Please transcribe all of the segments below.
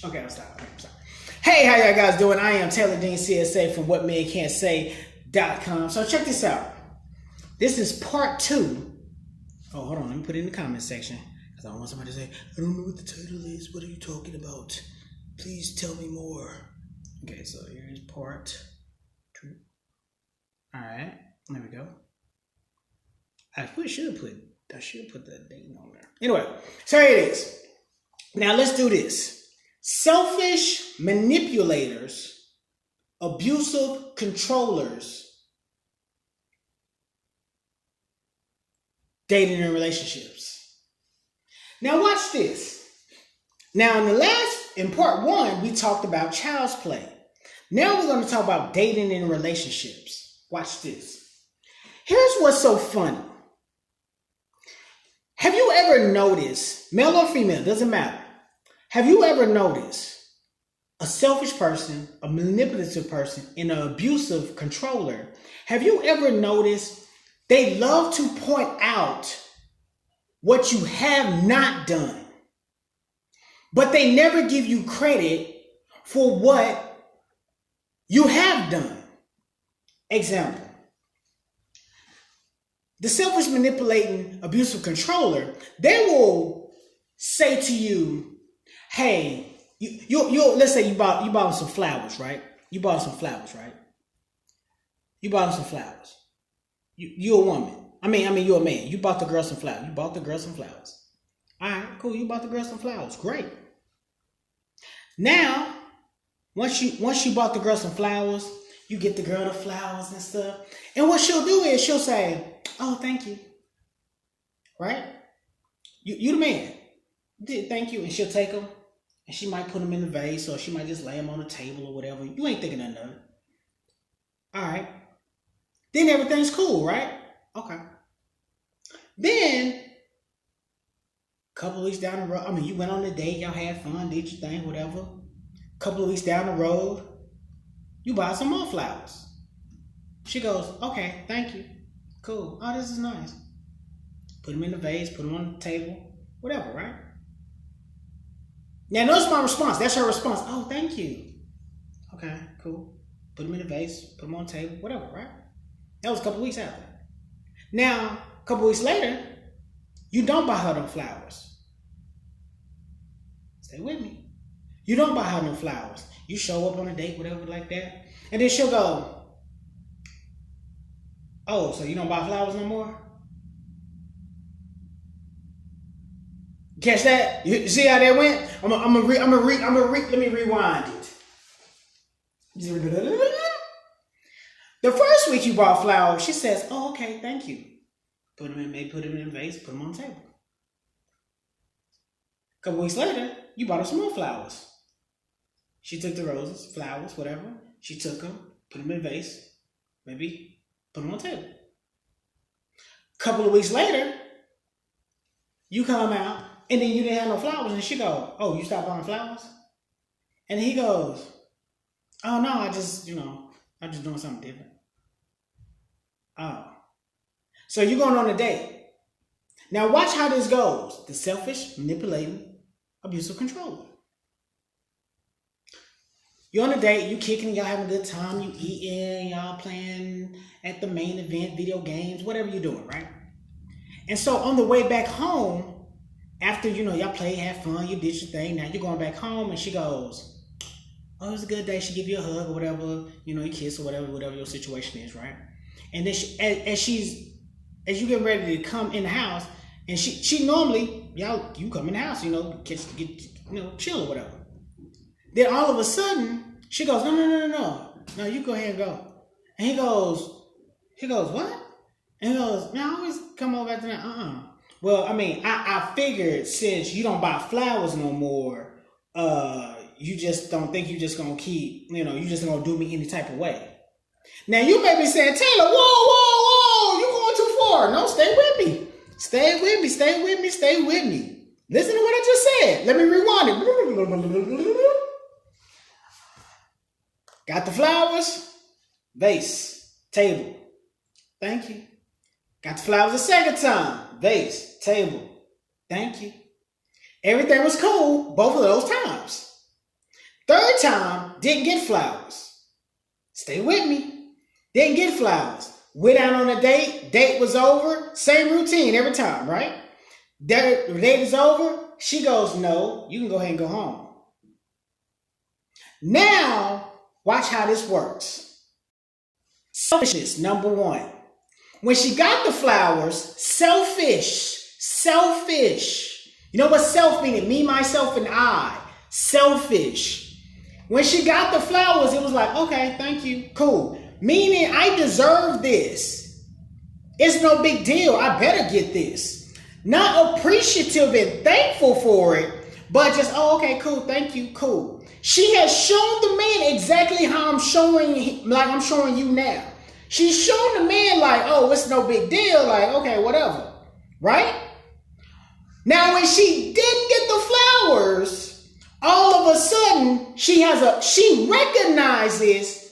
Okay, I'll stop. Hey, how y'all guys doing? I am Taylor Dean CSA from WhatMenCan'tSay.com. So check this out. This is part 2. Oh, hold on. Let me put it in the comment section. Because I don't want somebody to say, I don't know what the title is. What are you talking about? Please tell me more. Okay, so here's part 2. Alright, there we go. I should put that date on there. Anyway, so here it is. Now let's do this. Selfish manipulators, abusive controllers, dating and relationships. Now watch this. Now in part 1, we talked about child's play. Now we're going to talk about dating and relationships. Watch this. Here's what's so funny. Have you ever noticed, male or female, doesn't matter. Have you ever noticed a selfish person, a manipulative person, and an abusive controller? Have you ever noticed they love to point out what you have not done, but they never give you credit for what you have done? Example. The selfish, manipulating, abusive controller, they will say to you, hey, you let's say you bought some flowers, right? You bought some flowers. You're a woman. I mean, you're a man. You bought the girl some flowers. All right, cool. You bought the girl some flowers. Great. Now, once you bought the girl some flowers, you get the girl the flowers and stuff. And what she'll do is she'll say, oh, thank you. Right? You the man. Thank you. And she'll take them. And she might put them in the vase, or she might just lay them on the table or whatever. You ain't thinking of nothing. All right. Then everything's cool, right? Okay. Then, a couple of weeks down the road, you went on a date, y'all had fun, did your thing, whatever. A couple of weeks down the road, you buy some more flowers. She goes, okay, thank you. Cool. Oh, this is nice. Put them in the vase, put them on the table, whatever, right? Now, notice my response. That's her response. Oh, thank you. Okay, cool. Put them in the vase, put them on the table, whatever, right? That was a couple of weeks after. Now, a couple of weeks later, you don't buy her them flowers. Stay with me. You don't buy her them flowers. You show up on a date, whatever, like that. And then she'll go, oh, so you don't buy flowers no more? Catch that? You see how that went? Let me rewind it. The first week you bought flowers, she says, oh, okay, thank you. Put them in a vase, put them on the table. A couple weeks later, you bought her some more flowers. She took the roses, flowers, whatever. She took them, put them in a vase, maybe put them on the table. A couple of weeks later, you come out, and then you didn't have no flowers, and she goes, oh, you stopped buying flowers? And he goes, oh, no, I'm just doing something different. Oh. So you're going on a date. Now watch how this goes. The selfish, manipulating, abusive controller. You're on a date, you kicking, y'all having a good time, you eating, y'all playing at the main event, video games, whatever you're doing, right? And so on the way back home, after, y'all played, had fun, you did your thing, now you're going back home, and she goes, oh, it was a good day. She give you a hug or whatever, you kiss or whatever your situation is, right? And then as you get ready to come in the house, and she normally, you come in the house, get chill or whatever. Then all of a sudden, she goes, no, you go ahead and go. And he goes, what? And he goes, man, I always come over after that. Well, I figured since you don't buy flowers no more, you just don't think you're just going to keep, you just going to do me any type of way. Now, you may be saying, Taylor, whoa, you're going too far. No, stay with me. Stay with me. Listen to what I just said. Let me rewind it. Got the flowers, vase, table. Thank you. Got the flowers a second time, vase, table. Thank you. Everything was cool both of those times. Third time, didn't get flowers. Stay with me. Didn't get flowers. Went out on a date. Date was over. Same routine every time, right? The date is over. She goes, no, you can go ahead and go home. Now, watch how this works. Selfishness, number one. When she got the flowers, selfish. You know what self meaning? Me, myself, and I. Selfish. When she got the flowers, it was like, okay, thank you, cool. Meaning, I deserve this. It's no big deal. I better get this. Not appreciative and thankful for it, but just, oh, okay, cool, thank you, cool. She has shown the man exactly how I'm showing you now. She's shown the man like, oh, it's no big deal. Like, okay, whatever, right? Now, when she didn't get the flowers, all of a sudden, she recognizes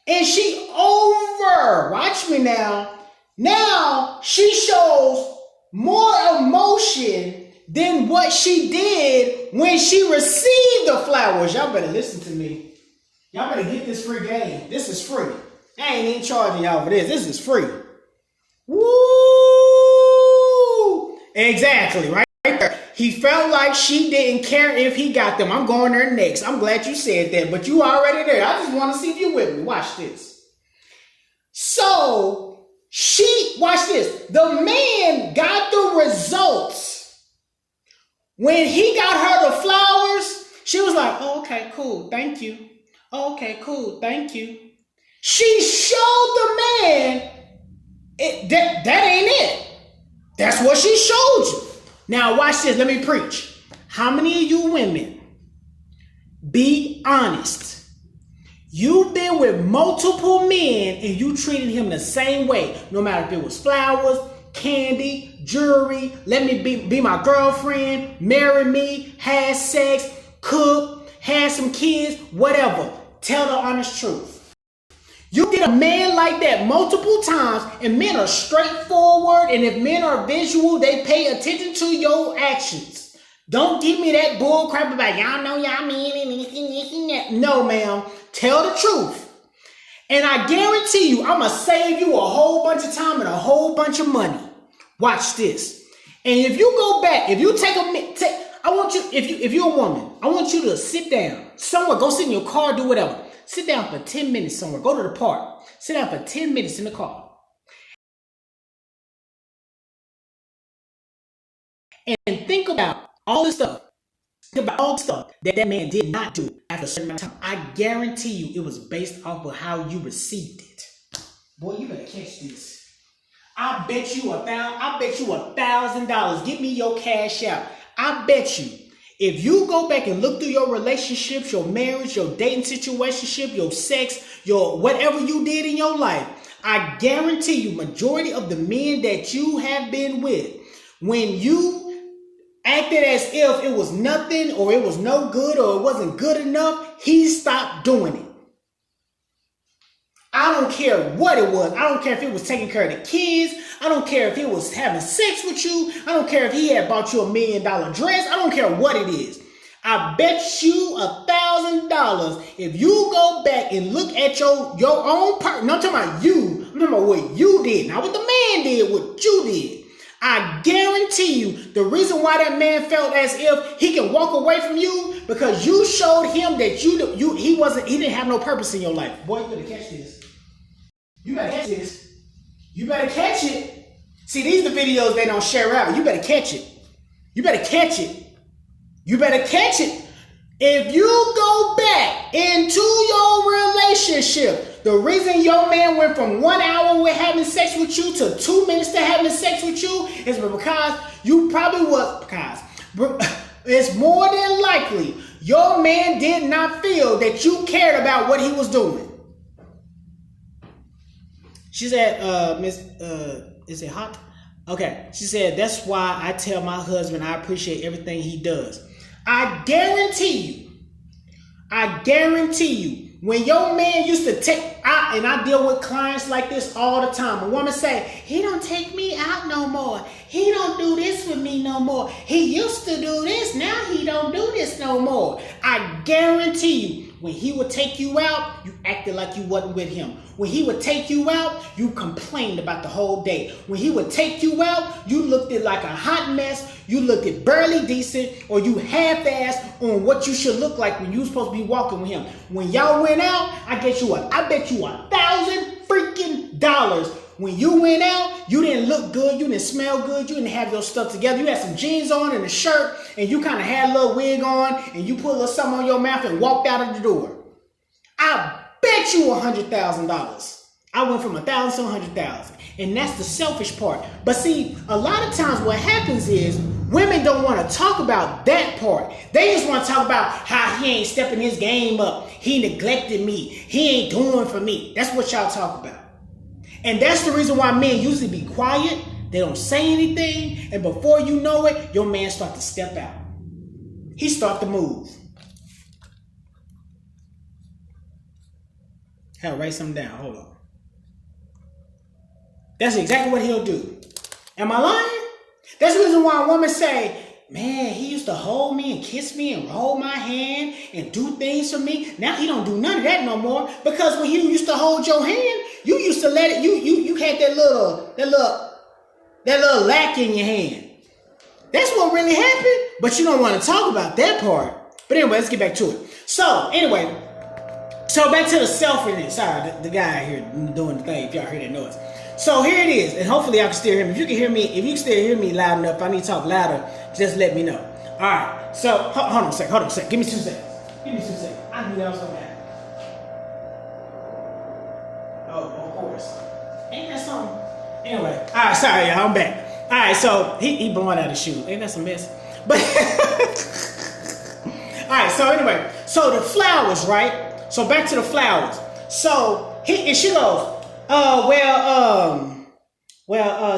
and she watch me now. Now she shows more emotion than what she did when she received the flowers. Y'all better listen to me. Y'all better get this free game. This is free. I ain't even charging y'all for this. This is free. Woo! Exactly, right there. He felt like she didn't care if he got them. I'm going there next. I'm glad you said that, but you already there. I just want to see if you're with me. Watch this. So, watch this. The man got the results. When he got her the flowers, she was like, oh, okay, cool, thank you. Oh, okay, cool, thank you. She showed the man that ain't it. That's what she showed you. Now watch this. Let me preach. How many of you women, be honest, you've been with multiple men and you treated him the same way, no matter if it was flowers, candy, jewelry, let me be my girlfriend, marry me, had sex, cook, had some kids, whatever. Tell the honest truth. You get a man like that multiple times, and men are straightforward, and if men are visual, they pay attention to your actions. Don't give me that bull crap about y'all know y'all mean anything. No, ma'am. Tell the truth. And I guarantee you, I'm going to save you a whole bunch of time and a whole bunch of money. Watch this. And if you go back, if you I want you, if you're a woman, I want you to sit down somewhere, go sit in your car, do whatever. Sit down for 10 minutes somewhere. Go to the park. Sit down for 10 minutes in the car. And think about all the stuff. Think about all the stuff that man did not do after a certain amount of time. I guarantee you it was based off of how you received it. Boy, you better catch this. I bet you $1,000. Give me your cash out. I bet you. If you go back and look through your relationships, your marriage, your dating situationship, your sex, your whatever you did in your life, I guarantee you majority of the men that you have been with, when you acted as if it was nothing or it was no good or it wasn't good enough, he stopped doing it. I don't care what it was. I don't care if it was taking care of the kids. I don't care if it was having sex with you. I don't care if he had bought you $1 million dress. I don't care what it is. I bet you $1,000 if you go back and look at your own part. No, I'm talking about you. I'm talking about what you did. Not what the man did, what you did. I guarantee you the reason why that man felt as if he can walk away from you because you showed him that he didn't have no purpose in your life. Boy, you better catch this. You better catch this. You better catch it. See, these are the videos they don't share out. You better catch it. You better catch it. You better catch it. If you go back into your relationship, the reason your man went from 1 hour with having sex with you to 2 minutes to having sex with you is because you probably it's more than likely your man did not feel that you cared about what he was doing. She said, is it hot? Okay. She said, that's why I tell my husband I appreciate everything he does. I guarantee you, when your man used to I deal with clients like this all the time. A woman say, he don't take me out no more. He don't do this for me. me no more. He used to do this, now he don't do this no more. I guarantee you, when he would take you out, you acted like you wasn't with him. When he would take you out, you complained about the whole day. When he would take you out, you looked it like a hot mess. You looked it barely decent, or you half-assed on what you should look like when you were supposed to be walking with him. When y'all went out, I bet you $1,000 freaking dollars. When you went out, you didn't look good, you didn't smell good, you didn't have your stuff together. You had some jeans on and a shirt, and you kind of had a little wig on, and you put a little something on your mouth and walked out of the door. I bet you $100,000. I went from 1,000 to 100,000. And that's the selfish part. But see, a lot of times what happens is women don't want to talk about that part. They just want to talk about how he ain't stepping his game up. He neglected me. He ain't doing for me. That's what y'all talk about. And that's the reason why men usually be quiet. They don't say anything. And before you know it, your man start to step out. He start to move. Hell, write something down. Hold on. That's exactly what he'll do. Am I lying? That's the reason why a woman say, man, he used to hold me and kiss me and hold my hand and do things for me. Now he don't do none of that no more, because when he used to hold your hand, you used to let it, you had that little lack in your hand. That's what really happened, but you don't want to talk about that part. But anyway, let's get back to it. So anyway, back to the selfishness. Sorry, the guy here doing the thing, if y'all hear that noise. So here it is, and hopefully y'all can still hear me. If you can still hear me loud enough, if I need to talk louder, just let me know. All right, so hold on a second. Give me 2 seconds. I knew that was gonna happen. Oh, of course. Ain't that something? Anyway, all right, sorry, y'all, I'm back. All right, so he blowing out his shoe. Ain't that some mess? But all right, so anyway, so the flowers, right? So back to the flowers. So she goes,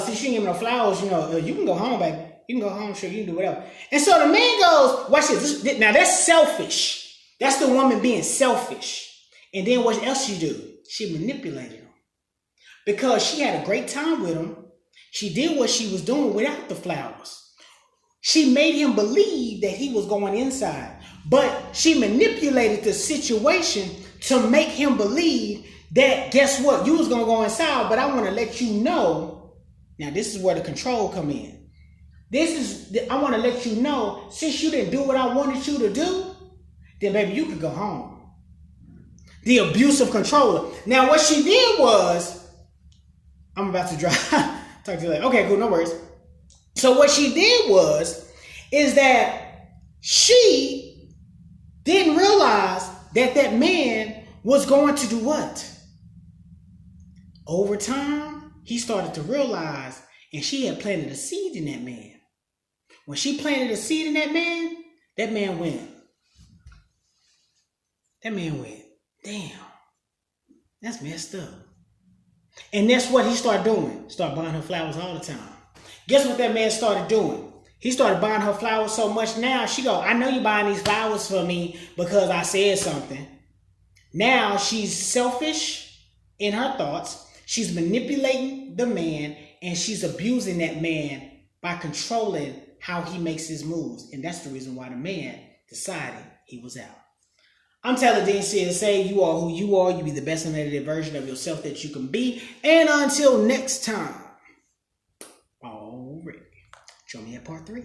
since you ain't give me no flowers, you can go home, baby. You can go home, sure, you can do whatever. And so the man goes, watch this. Now that's selfish. That's the woman being selfish. And then what else she do? She manipulated him. Because she had a great time with him. She did what she was doing without the flowers. She made him believe that he was going inside. But she manipulated the situation to make him believe that, guess what, you was going to go inside, but I want to let you know. Now, this is where the control come in. I want to let you know, since you didn't do what I wanted you to do, then baby, you could go home. The abusive controller. Now, what she did was, I'm about to drive. Talk to you later. Okay, cool, no worries. So what she did is that she didn't realize that man was going to do what? Over time, he started to realize, and she had planted a seed in that man. When she planted a seed in that man went. Damn, that's messed up. And that's what he started doing. Started buying her flowers all the time. Guess what that man started doing? He started buying her flowers so much now, she go, I know you buying these flowers for me because I said something. Now she's selfish in her thoughts. She's manipulating the man, and she's abusing that man by controlling how he makes his moves. And that's the reason why the man decided he was out. I'm Taylor Dean say you are who you are. You be the best unedited version of yourself that you can be. And until next time, alright, join me at part 3.